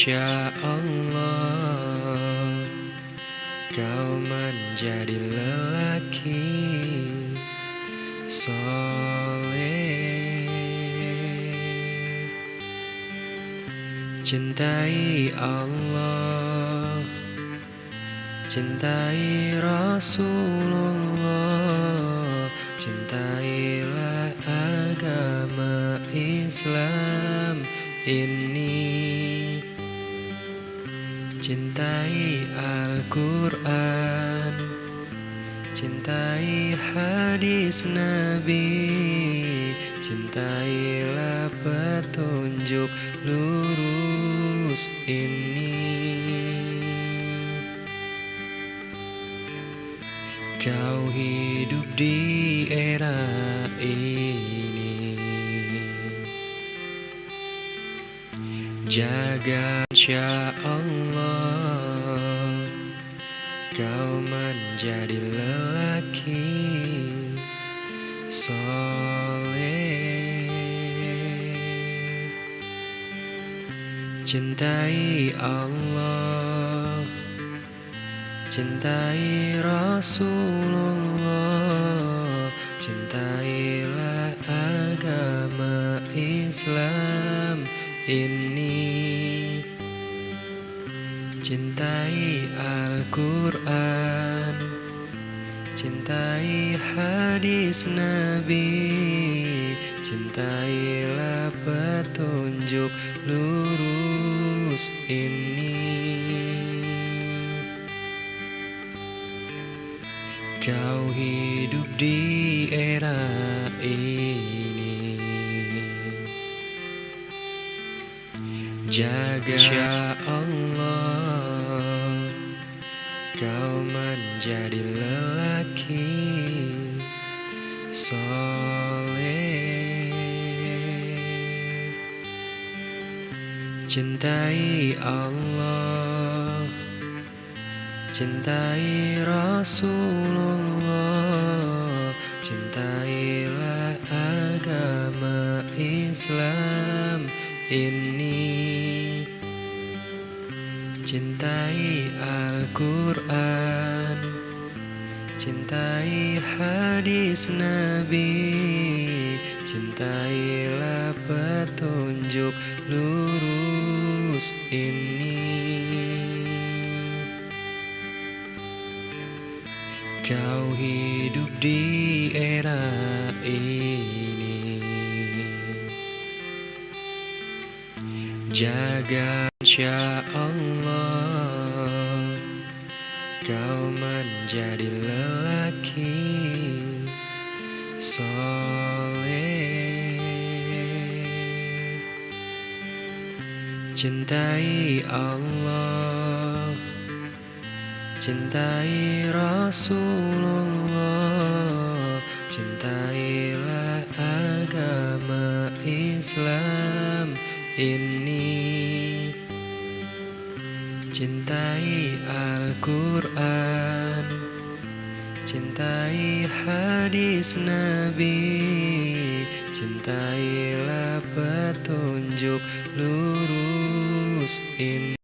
Insya Allah kau menjadi lelaki soleh. Cintai Allah, cintai Rasulullah, cintailah agama Islam ini. Cintai Al-Quran, cintai hadis Nabi, cintailah petunjuk lurus ini. Kau hidup di era ini, jaga insya Allah kau menjadi lelaki soleh. Cintai Allah, cintai Rasulullah, cintailah agama Islam ini. Cintai Al-Quran, cintai hadis Nabi, cintailah petunjuk lurus ini. Kau hidup di era ini, jaga insya Allah kau menjadi lelaki soleh. Cintai Allah, cintai Rasulullah, cintailah agama Islam ini. Cintai Al-Quran, cintai hadis Nabi, cintailah petunjuk lurus ini. Kau hidup di era ini, jaga insya Allah kau menjadi lelaki soleh. Cintai Allah, cintai Rasulullah, cintailah agama Islam ini. Cintai Al-Quran, cintai hadis Nabi, cintailah petunjuk lurus ini.